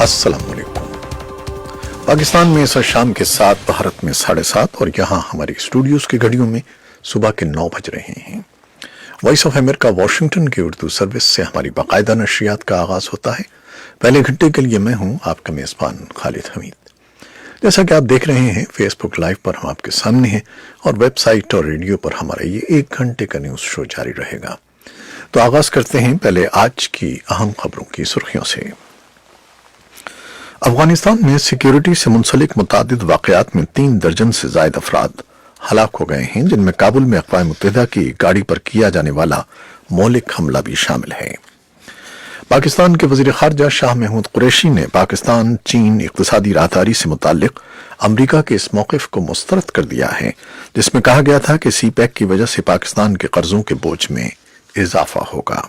السلام علیکم۔ پاکستان میں اس شام کے 7، بھارت میں 7:30 اور یہاں ہماری اسٹوڈیوز کی گھڑیوں میں صبح کے 9 بج رہے ہیں۔ وائس آف امریکہ واشنگٹن کی اردو سروس سے ہماری باقاعدہ نشریات کا آغاز ہوتا ہے۔ پہلے گھنٹے کے لیے میں ہوں آپ کا میزبان خالد حمید۔ جیسا کہ آپ دیکھ رہے ہیں فیس بک لائیو پر ہم آپ کے سامنے ہیں، اور ویب سائٹ اور ریڈیو پر ہمارا یہ 1 گھنٹے کا نیوز شو جاری رہے گا۔ تو آغاز کرتے ہیں پہلے آج کی اہم خبروں کی سرخیوں سے۔ افغانستان میں سیکیورٹی سے منسلک متعدد واقعات میں 3 درجن سے زائد افراد ہلاک ہو گئے ہیں، جن میں کابل میں اقوام متحدہ کی گاڑی پر کیا جانے والا مہلک حملہ بھی شامل ہے۔ پاکستان کے وزیر خارجہ شاہ محمود قریشی نے پاکستان چین اقتصادی راہداری سے متعلق امریکہ کے اس موقف کو مسترد کر دیا ہے، جس میں کہا گیا تھا کہ سی پیک کی وجہ سے پاکستان کے قرضوں کے بوجھ میں اضافہ ہوگا۔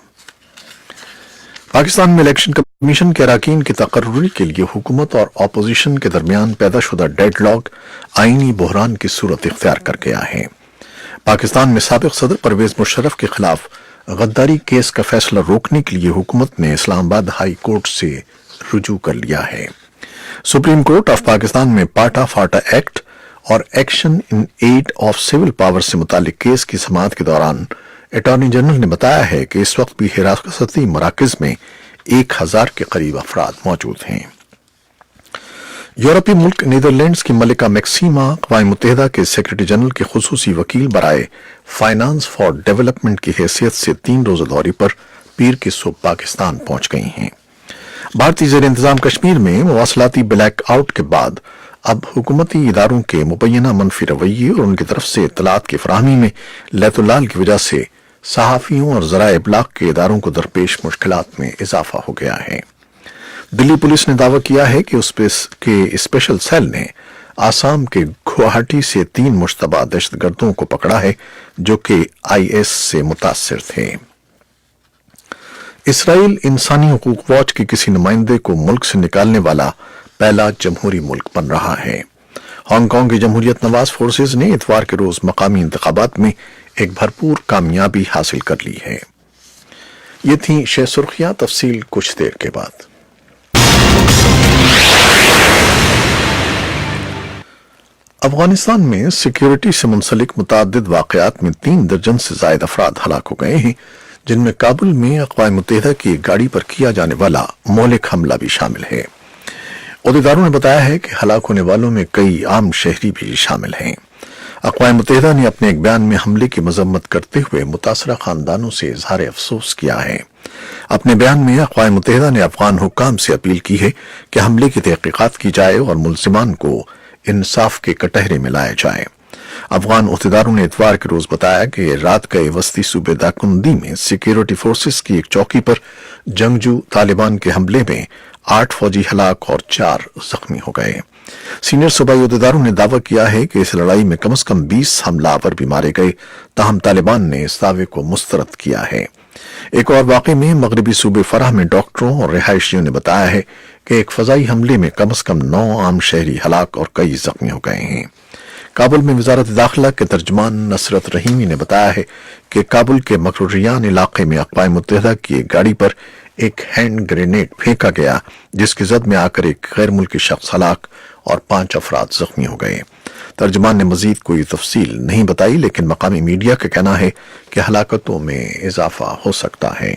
پاکستان میں الیکشن کمیشن کے اراکین کی تقرری کے لیے حکومت اور اپوزیشن کے درمیان پیدا شدہ ڈیڈ لاک آئینی بحران کی صورت اختیار کر گیا ہے۔ پاکستان میں سابق صدر پرویز مشرف کے خلاف غداری کیس کا فیصلہ روکنے کے لیے حکومت نے اسلام آباد ہائی کورٹ سے رجوع کر لیا ہے۔ سپریم کورٹ آف پاکستان میں پاٹا فاٹا ایکٹ اور action in aid of civil power سے متعلق کیس کی سماعت کے دوران اٹارنی جنرل نے بتایا ہے کہ اس وقت بھی حراستی مراکز میں 1000 کے قریب افراد موجود ہیں۔ یورپی ملک نیدرلینڈز کی ملکہ میکسیما اقوام متحدہ کے سیکرٹری جنرل کے خصوصی وکیل برائے فائنانس فار ڈیولپمنٹ کی حیثیت سے 3 روزہ دورے پر پیر کی صبح پاکستان پہنچ گئی ہیں۔ بھارتی زیر انتظام کشمیر میں مواصلاتی بلیک آؤٹ کے بعد اب حکومتی اداروں کے مبینہ منفی رویے اور ان کی طرف سے اطلاعات کی فراہمی میں لیت و لال کی وجہ سے صحافیوں اور ذرائع ابلاغ کے اداروں کو درپیش مشکلات میں اضافہ ہو گیا ہے۔ دلی پولیس نے دعویٰ کیا ہے کہ اسپیشل سیل نے آسام کے گوہاٹی سے 3 مشتبہ دہشت گردوں کو پکڑا ہے جو کہ IS سے متاثر تھے۔ اسرائیل انسانی حقوق واچ کے کسی نمائندے کو ملک سے نکالنے والا پہلا جمہوری ملک بن رہا ہے۔ ہانگ کانگ کی جمہوریت نواز فورسز نے اتوار کے روز مقامی انتخابات میں ایک بھرپور کامیابی حاصل کر لی ہے۔ یہ تھیں 6 سرخیاں، تفصیل کچھ دیر کے بعد۔ افغانستان میں سیکیورٹی سے منسلک متعدد واقعات میں 3 درجن سے زائد افراد ہلاک ہو گئے ہیں، جن میں کابل میں اقوام متحدہ کی ایک گاڑی پر کیا جانے والا مہلک حملہ بھی شامل ہے۔ عہدیداروں نے بتایا ہے کہ ہلاک ہونے والوں میں کئی عام شہری بھی شامل ہیں۔ اقوام متحدہ نے اپنے ایک بیان میں حملے کی مذمت کرتے ہوئے متاثرہ خاندانوں سے اظہار افسوس کیا ہے۔ اپنے بیان میں اقوام متحدہ نے افغان حکام سے اپیل کی ہے کہ حملے کی تحقیقات کی جائے اور ملزمان کو انصاف کے کٹہرے میں لایا جائے۔ افغان عہدیداروں نے اتوار کے روز بتایا کہ رات گئے وسطی صوبے داکندی میں سیکیورٹی فورسز کی ایک چوکی پر جنگجو طالبان کے حملے میں 8 فوجی ہلاک اور 4 زخمی ہو گئے۔ سینئر صوبائی عہدیداروں نے دعویٰ کیا ہے کہ اس لڑائی میں کم از کم 20 حملہ آور بھی مارے گئے، تاہم طالبان نے اس دعوے کو مسترد کیا ہے۔ ایک اور واقعے میں مغربی صوبے فرح میں ڈاکٹروں اور رہائشیوں نے بتایا ہے کہ ایک فضائی حملے میں کم از کم 9 عام شہری ہلاک اور کئی زخمی ہو گئے ہیں۔ کابل میں وزارت داخلہ کے ترجمان نصرت رحیمی نے بتایا ہے کہ کابل کے مکروریان علاقے میں اقوام متحدہ کی ایک گاڑی پر ایک ہینڈ گرینیڈ پھینکا گیا، جس کی زد میں آ کر ایک غیر ملکی شخص ہلاک اور 5 افراد زخمی ہو گئے۔ ترجمان نے مزید کوئی تفصیل نہیں بتائی، لیکن مقامی میڈیا کا کہنا ہے کہ ہلاکتوں میں اضافہ ہو سکتا ہے۔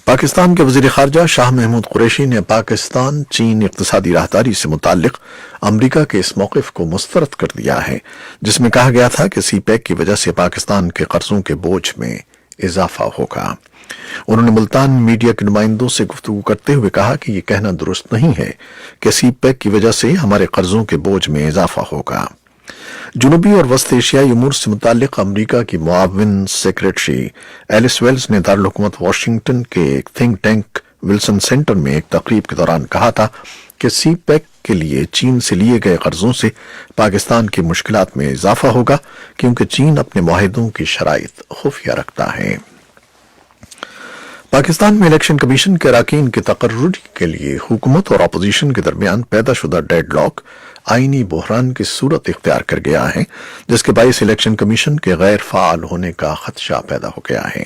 پاکستان کے وزیر خارجہ شاہ محمود قریشی نے پاکستان چین اقتصادی راہداری سے متعلق امریکہ کے اس موقف کو مسترد کر دیا ہے، جس میں کہا گیا تھا کہ سی پیک کی وجہ سے پاکستان کے قرضوں کے بوجھ میں اضافہ ہوگا۔ انہوں نے ملتان میڈیا کے نمائندوں سے گفتگو کرتے ہوئے کہا کہ یہ کہنا درست نہیں ہے کہ سی پیک کی وجہ سے ہمارے قرضوں کے بوجھ میں اضافہ ہوگا۔ جنوبی اور وسط ایشیائی امور سے متعلق امریکہ کی معاون سیکریٹری ایلس ویلز نے دارالحکومت واشنگٹن کے ایک تھنک ٹینک ولسن سینٹر میں ایک تقریب کے دوران کہا تھا کہ سی پیک کے لیے چین سے لیے گئے قرضوں سے پاکستان کی مشکلات میں اضافہ ہوگا، کیونکہ چین اپنے معاہدوں کی شرائط خفیہ رکھتا ہے۔ پاکستان میں الیکشن کمیشن کے اراکین کی تقرری کے لیے حکومت اور اپوزیشن کے درمیان پیدا شدہ ڈیڈ لاک آئینی بحران کی صورت اختیار کر گیا ہے، جس کے باعث الیکشن کمیشن کے غیر فعال ہونے کا خدشہ پیدا ہو گیا ہے۔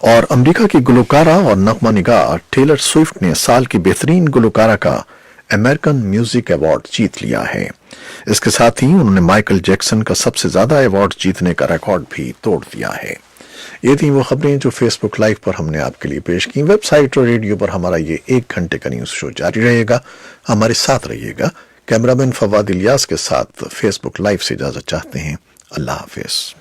اور امریکہ کی گلوکارہ اور نغمہ نگار ٹیلر سوئفٹ نے سال کی بہترین گلوکارہ کا امریکن میوزک ایوارڈ جیت لیا ہے۔ اس کے ساتھ ہی انہوں نے مائیکل جیکسن کا سب سے زیادہ ایوارڈ جیتنے کا ریکارڈ بھی توڑ دیا ہے۔ یہ تھیں وہ خبریں جو فیس بک لائیو پر ہم نے آپ کے لیے پیش کی۔ ویب سائٹ اور ریڈیو پر ہمارا یہ 1 گھنٹے کا نیوز شو جاری رہے گا، ہمارے ساتھ رہیے گا۔ کیمرامین فواد الیاس کے ساتھ فیس بک لائیو سے اجازت چاہتے ہیں۔ اللہ حافظ۔